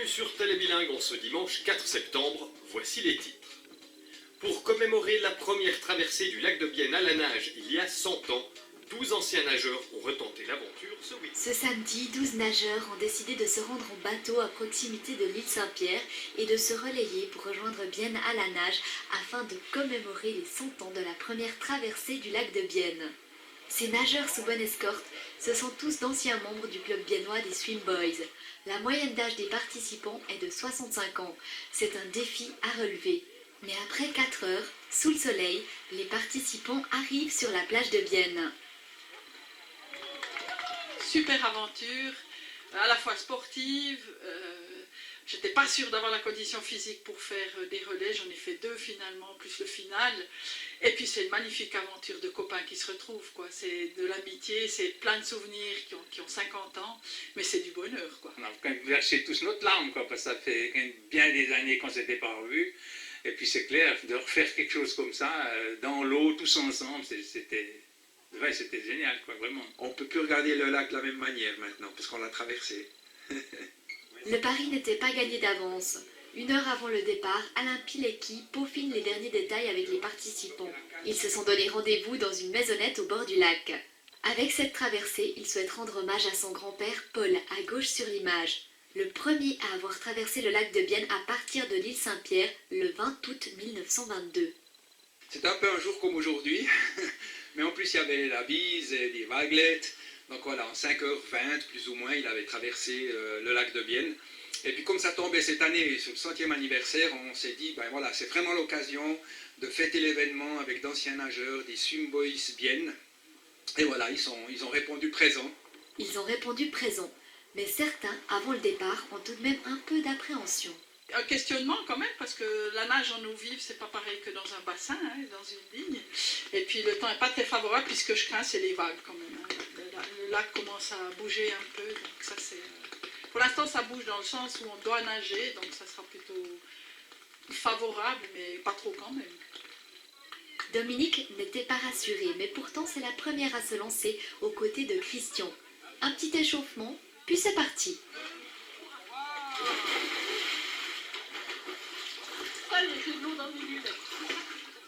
Bienvenue sur Télébilingue en ce dimanche 4 septembre, voici les titres. Pour commémorer la première traversée du lac de Bienne à la nage il y a 100 ans, 12 anciens nageurs ont retenté l'aventure ce week-end. Ce samedi, 12 nageurs ont décidé de se rendre en bateau à proximité de l'île Saint-Pierre et de se relayer pour rejoindre Bienne à la nage afin de commémorer les 100 ans de la première traversée du lac de Bienne. Ces nageurs sous bonne escorte, ce sont tous d'anciens membres du club biennois des Swim Boys. La moyenne d'âge des participants est de 65 ans. C'est un défi à relever. Mais après 4 heures, sous le soleil, les participants arrivent sur la plage de Bienne. Super aventure, à la fois sportive. J'étais pas sûre d'avoir la condition physique pour faire des relais. J'en ai fait 2 finalement, plus le final. Et puis c'est une magnifique aventure de copains qui se retrouvent, quoi. C'est de l'amitié, c'est plein de souvenirs qui ont 50 ans, mais c'est du bonheur, quoi. On a quand même versé tous notre larme, quoi, parce que ça fait quand même bien des années qu'on ne s'était pas revus. Et puis c'est clair, de refaire quelque chose comme ça, dans l'eau, tous ensemble, c'était génial, quoi, vraiment. On ne peut plus regarder le lac de la même manière maintenant, parce qu'on l'a traversé. Le pari n'était pas gagné d'avance. 1 heure avant le départ, Alain Pilecki peaufine les derniers détails avec les participants. Ils se sont donné rendez-vous dans une maisonnette au bord du lac. Avec cette traversée, il souhaite rendre hommage à son grand-père Paul, à gauche sur l'image. Le premier à avoir traversé le lac de Bienne à partir de l'île Saint-Pierre le 20 août 1922. C'était un peu un jour comme aujourd'hui, mais en plus il y avait la bise et des vaguelettes. Donc voilà, en 5h20 plus ou moins, il avait traversé le lac de Bienne. Et puis comme ça tombait cette année sur le 100e anniversaire, on s'est dit, ben voilà, c'est vraiment l'occasion de fêter l'événement avec d'anciens nageurs, des Swim Boys Bienne. Et voilà, ils ont répondu présent. Ils ont répondu présent, mais certains, avant le départ, ont tout de même un peu d'appréhension. Un questionnement quand même, parce que la nage en eau vive, c'est pas pareil que dans un bassin, hein, dans une ligne. Et puis le temps n'est pas très favorable, puisque je crains, c'est les vagues quand même. Hein. Le lac commence à bouger un peu, donc ça c'est... Pour l'instant, ça bouge dans le sens où on doit nager, donc ça sera plutôt favorable, mais pas trop quand même. Dominique n'était pas rassuré, mais pourtant c'est la première à se lancer aux côtés de Christian. Un petit échauffement, puis c'est parti.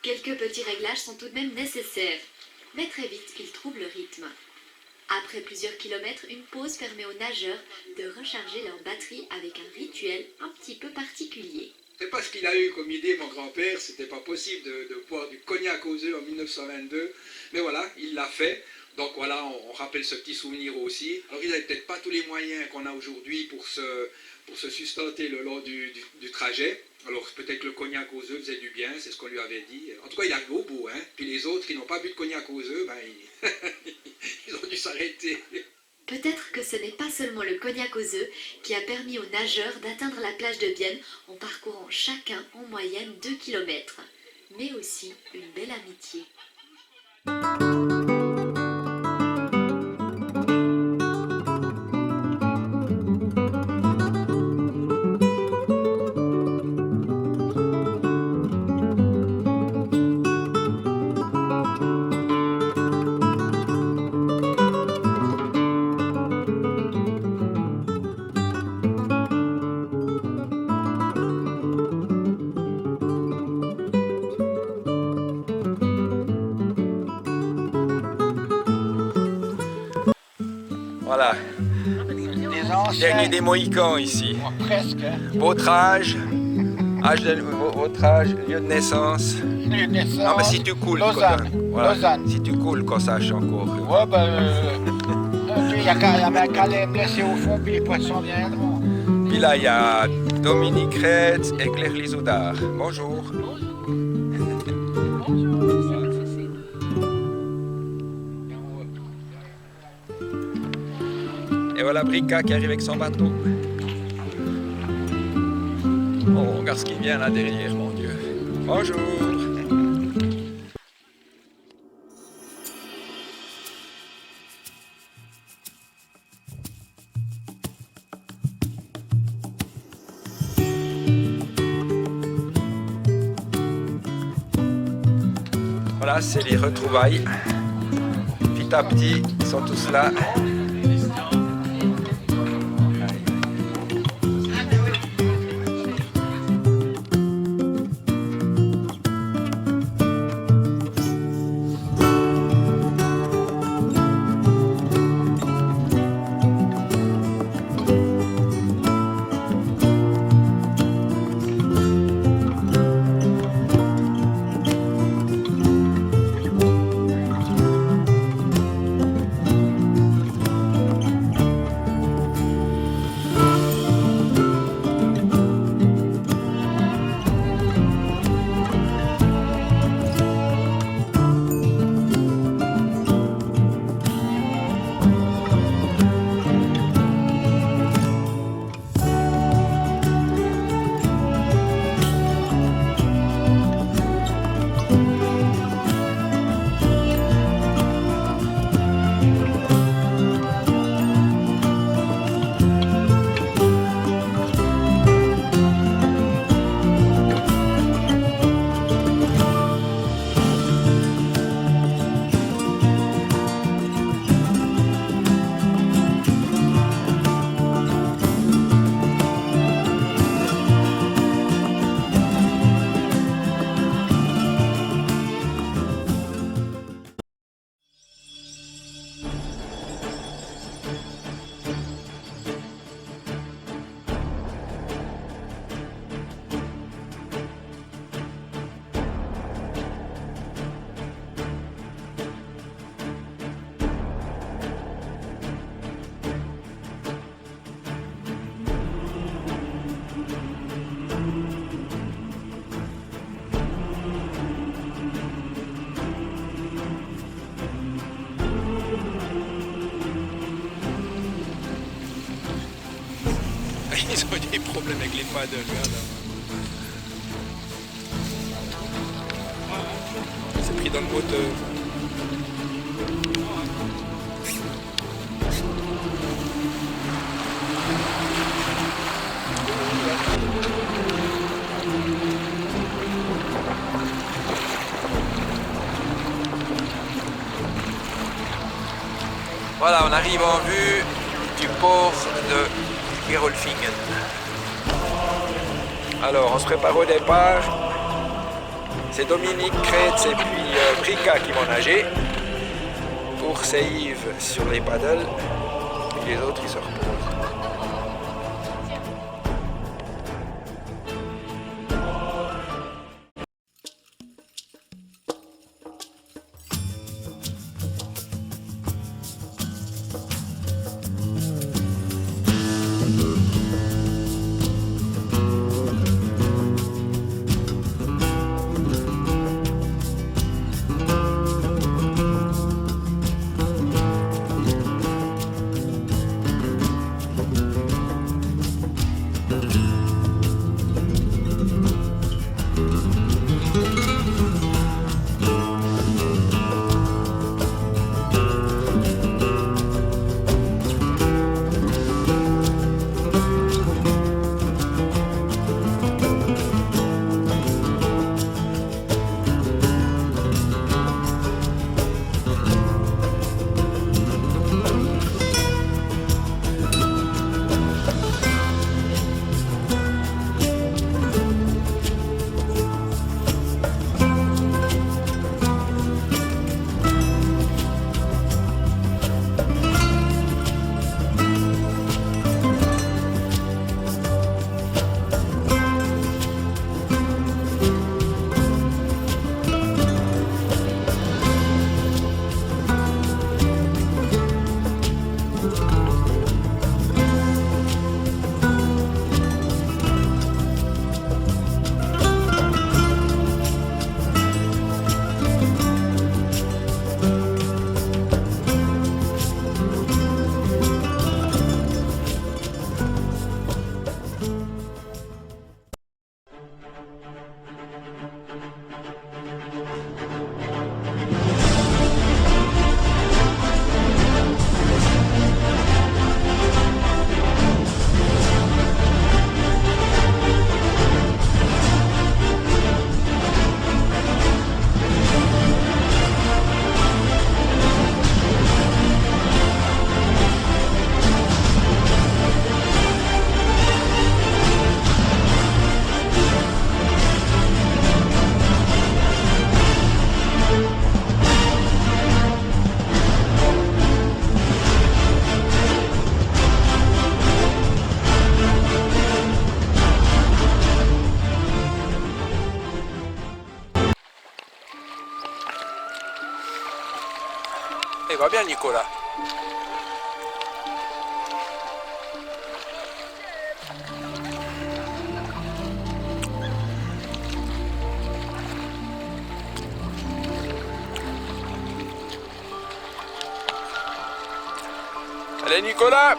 Quelques petits réglages sont tout de même nécessaires, mais très vite ils trouvent le rythme. Après plusieurs kilomètres, une pause permet aux nageurs de recharger leur batterie avec un rituel un petit peu particulier. C'est pas ce qu'il a eu comme idée, mon grand-père, c'était pas possible de boire du cognac aux œufs en 1922, mais voilà, il l'a fait. Donc voilà, on rappelle ce petit souvenir aussi. Alors il n'avait peut-être pas tous les moyens qu'on a aujourd'hui pour se sustenter le long du trajet. Alors peut-être que le cognac aux œufs faisait du bien, c'est ce qu'on lui avait dit. En tout cas, il a arrivé au bout, hein. Puis les autres qui n'ont pas bu de cognac aux œufs, ben, ils ont dû s'arrêter. Peut-être que ce n'est pas seulement le cognac aux œufs qui a permis aux nageurs d'atteindre la plage de Bienne en parcourant chacun en moyenne 2 km, mais aussi une belle amitié. Voilà, dernier des Mohicans ici. Presque. Votre âge, votre âge, lieu de naissance. Lieu de naissance. Non mais si tu coules, Lausanne. voilà, Lausanne. si tu coules, qu'on sache encore. Ouais, il y avait un calais blessé au fond, puis les poissons viendront. Puis là, il y a Dominique Retz et Claire Lisoudard. Bonjour. Et voilà Brica qui arrive avec son bateau. Oh, regarde ce qui vient là derrière, mon Dieu. Bonjour. Voilà, c'est les retrouvailles. Petit à petit, ils sont tous là. avec les paddles, regarde. C'est pris dans le moteur. Voilà, on arrive en vue du port de Gerolfingen. Alors, on se prépare au départ. C'est Dominique Kretz et puis Brika qui vont nager. Pour c'est Yves sur les paddles. Et les autres, ils se reposent. Eh, va bien Nicolas. Allez Nicolas.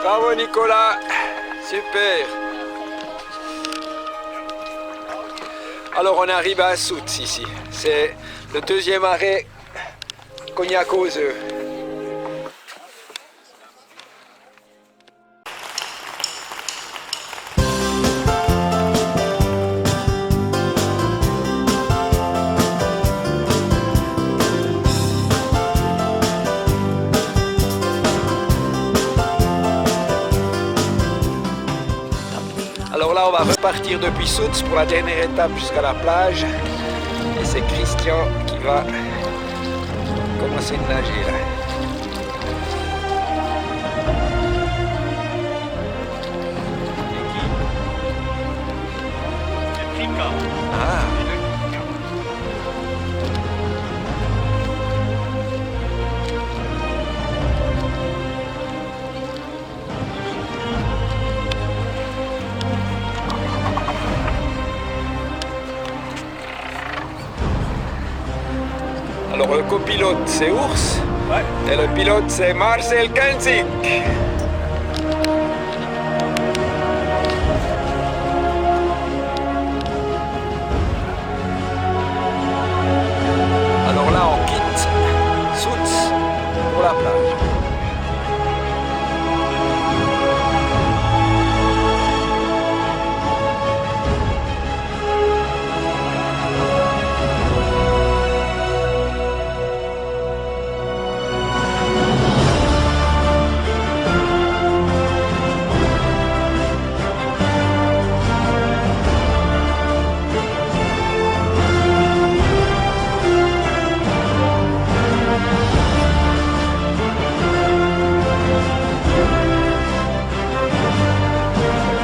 Bravo Nicolas, super. Alors on arrive à Souts ici. C'est le deuxième arrêt Cognac aux œufs. Alors là, on va repartir depuis Souts pour la dernière étape jusqu'à la plage. Et c'est Christian qui va commencer de nager là. Ah. Alors le copilote c'est Ours et le pilote c'est Marcel Kenzig. Alors là on quitte Souts pour la plage.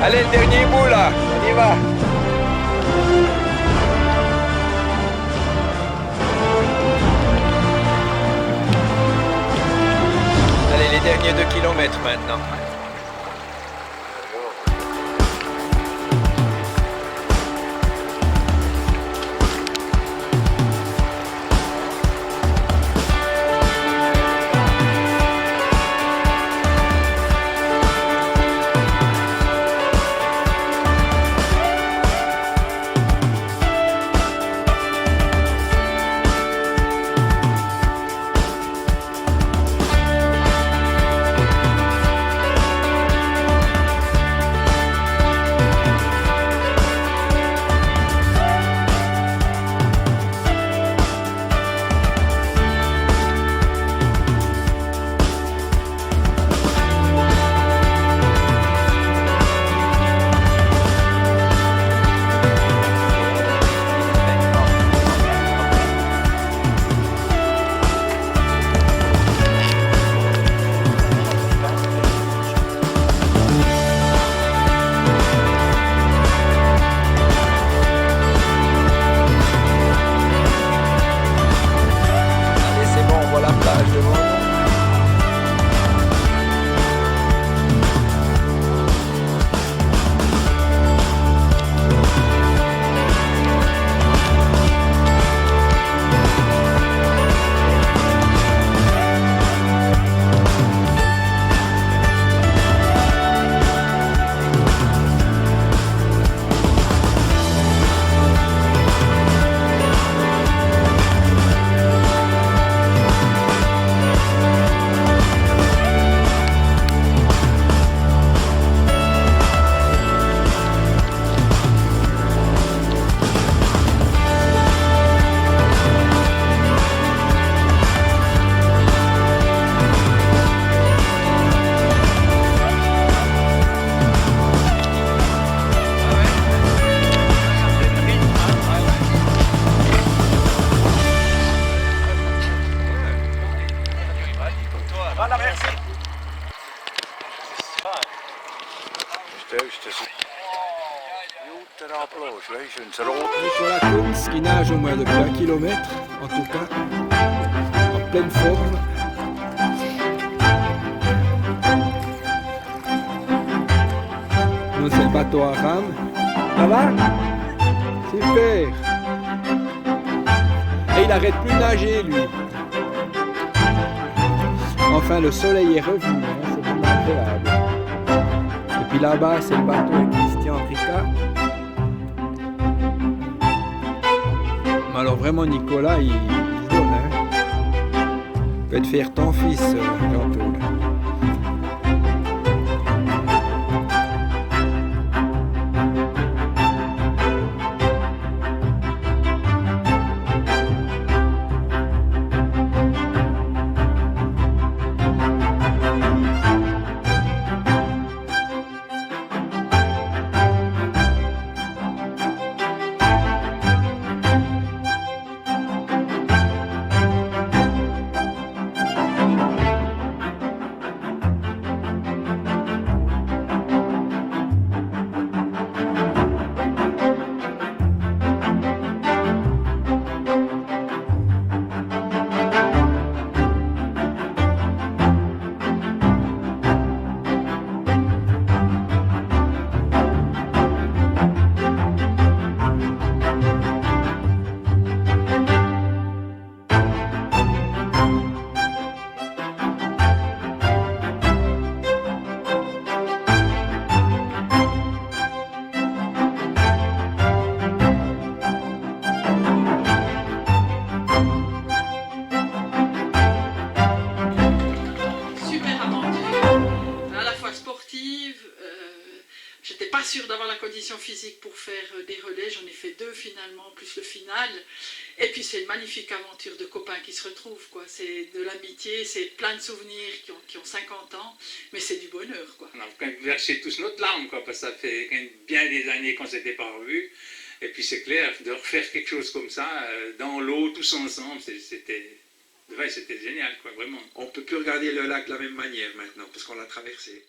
Allez, le dernier bout là, on y va. Allez, les derniers 2 kilomètres maintenant. Nicolas Kunz qui nage au moins depuis 1 kilomètre, en tout cas, en pleine forme. Nous c'est le bateau à rame. Ça va? Super! Et il arrête plus de nager lui. Enfin le soleil est revenu, hein, c'est vraiment agréable. Et puis là-bas c'est le bateau avec Christian Brica. Mais alors vraiment, Nicolas, il se donne. Hein. Peut te faire ton fils, Jean-Paul. Sûre d'avoir la condition physique pour faire des relais, j'en ai fait 2 finalement, plus le final. Et puis c'est une magnifique aventure de copains qui se retrouvent, quoi. C'est de l'amitié, c'est plein de souvenirs qui ont 50 ans, mais c'est du bonheur, quoi. On a quand même versé tous notre larme, quoi, parce que ça fait quand même bien des années qu'on ne s'était pas revus. Et puis c'est clair, de refaire quelque chose comme ça, dans l'eau, tous ensemble, c'était génial, quoi, vraiment. On ne peut plus regarder le lac de la même manière maintenant, parce qu'on l'a traversé.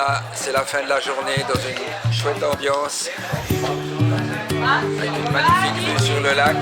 Voilà, c'est la fin de la journée dans une chouette ambiance, avec une magnifique vue sur le lac.